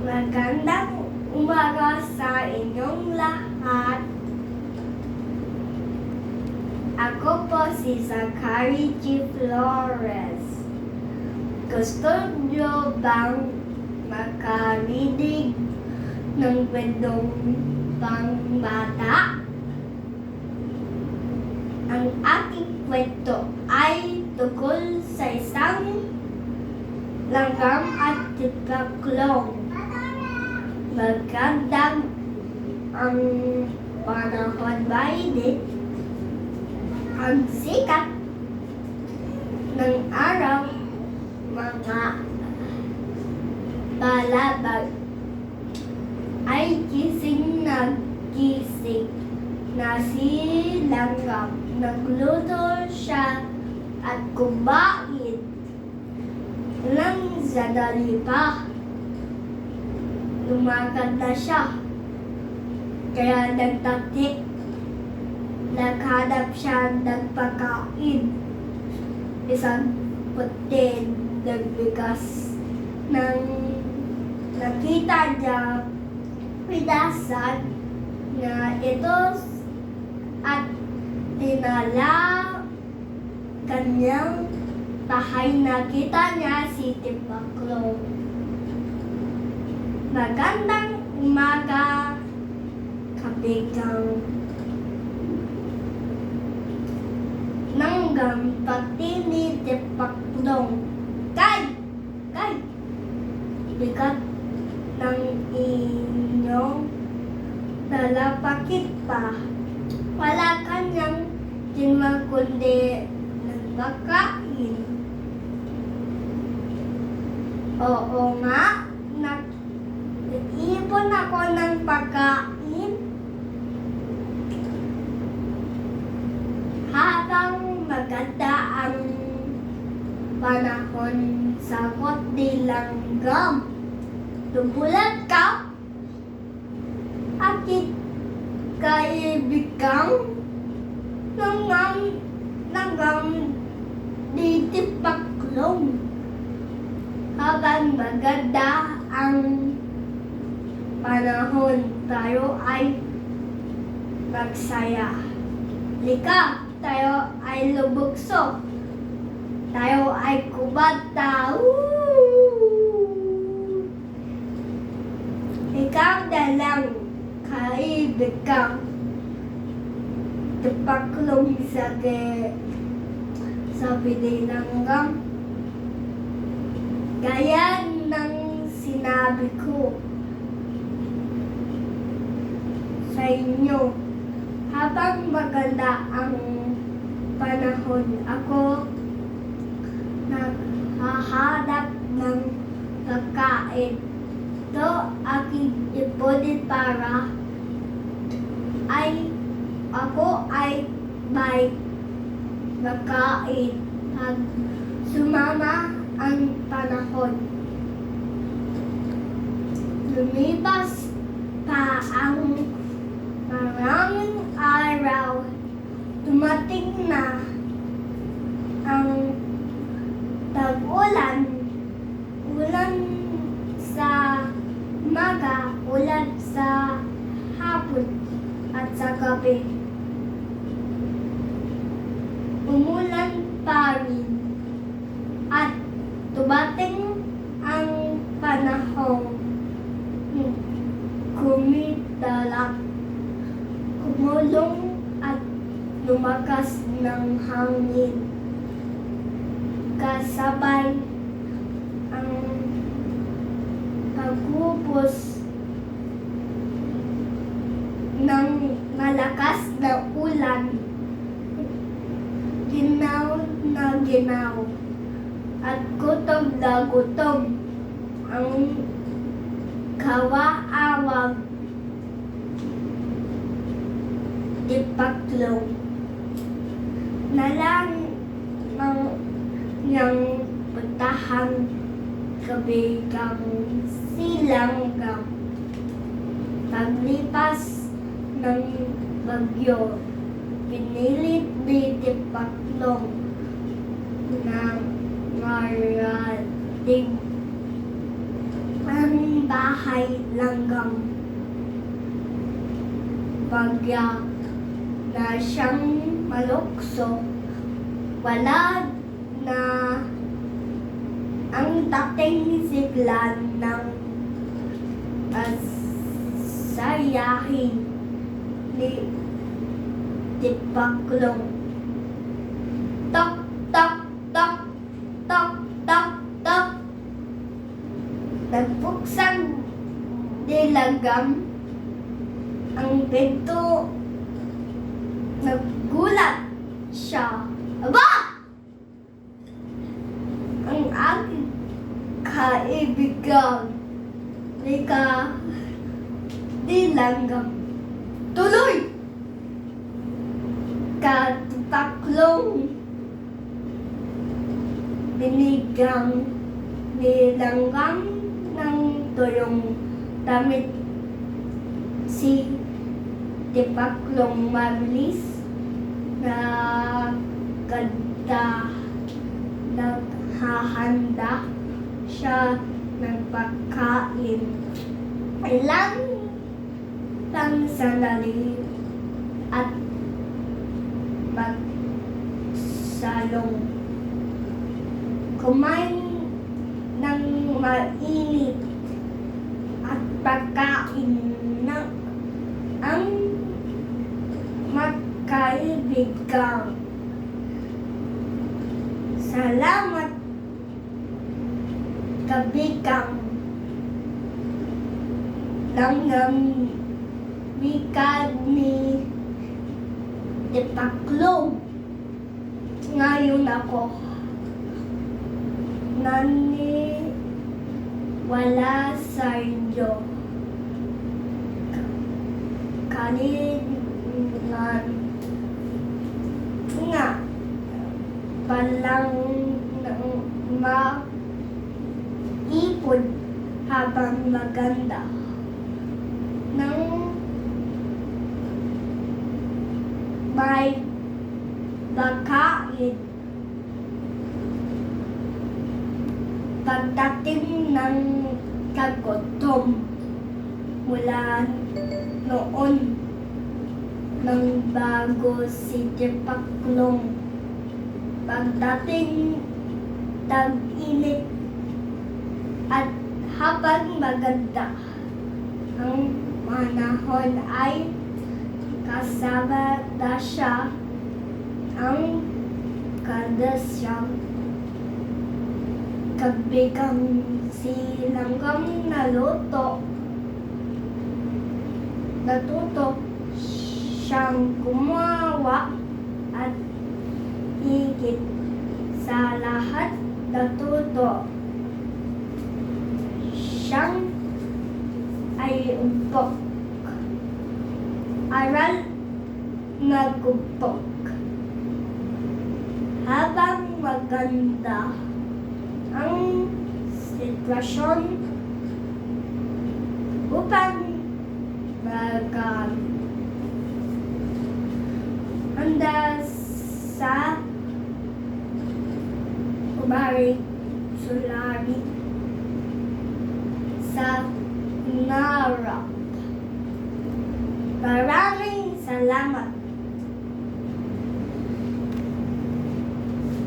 Magandang umaga sa inyong lahat. Ako po si Zachary G. Flores. Gusto nyo bang makarinig ng kwentong pangbata? Ang aking kwento ay tungkol sa isang langgam at tipaklong. Magandang ang panahon mainit. Ang sikat ng araw, mga balabag ay gising na gising na si langgam. Nagluto siya at kumain. Nang sandali pa, lumakad na siya. Kaya nagtaktik. Naghanap siya ng pagkain. Isang puti nagbigas ng nakita niya pinasan na ito at tinala kanyang bahay. Nakita niya si Tipaklong. Magandang umaga, kabigang langgam pati ni Tipaklong. Kay! Bigat ng inyong talapakit pa. Wala kanyang tinma kundi nagpakain. Oo nga, nag-iipon ako ng pagkain. Habang maganda ang panahon, sagot ni langgam. Tumulat ka? Akit kaibigang langgam ni Tipaklong. Habang maganda ang panahon, tayo ay magsaya. Lika, tayo ay lubukso. Tayo ay kumanta. Ikaw na lang, kaibigang Tipaklong, sabi ni langgam. Gaya ng sinabi ko sa inyo, habang maganda ang panahon, ako naghahanap ng pagkain. Ito aking ipunin para ako ay may makain pag sumama ang panahon. Lumipas pa ang maraming araw. Dumating na ang tag-ulan. Ulan sa umaga, ulan sa hapon at sa gabi. Umulan pa rin at dumating ang panahong kumitalak, kumulong at lumakas ng hangin. Kasabay ang pagkupos ng malakas na ulan. Ginaw na ginaw at gutom na gutom ang kawaawang Tipaklong. Nalang ng niyang puntahan kabigang si langgam. Paglipas ng bagyo, pinilit ni Tipaklong na marating ang bahay langgam. Bagya na siyang malukso, wala na ang dating siglan ng masayahin ni Tipaklong. Tok, tok, tok, tok, tok, tok. Nagbuksang dilagam ang pinto. Nagulat siya. Aba! Ang aking kaibigan, Lika Dilanggam. Tuloy! Katipaklong binigang nilanggam ng tuyong damit si Tipaklong mabilis na ganda naghahanda siya ng pagkain. Ilang lang sandali at magsalong. Kumain ng mainit at pagkain na ang magkaibigan. Salamat, kabigang. Langgam, wika ni Tipaklong. Ngayon ako naniwala sa inyo. Kalingan nga palang maipon habang maganda ng may pagkain. Pagdating ng kagutom mula noon nang bago si Tipaklong. Pagdating tag-init at habang maganda ang manahon ay kasama na siya ang kadasyang kabigang si Langgam natuto siyang gumawa at higit sa lahat natuto siyang ay umpok. Aral nagupok. Habang maganda ang sitwasyon upang handa sa Ubari Sulari sa Narok. Maraming salamat.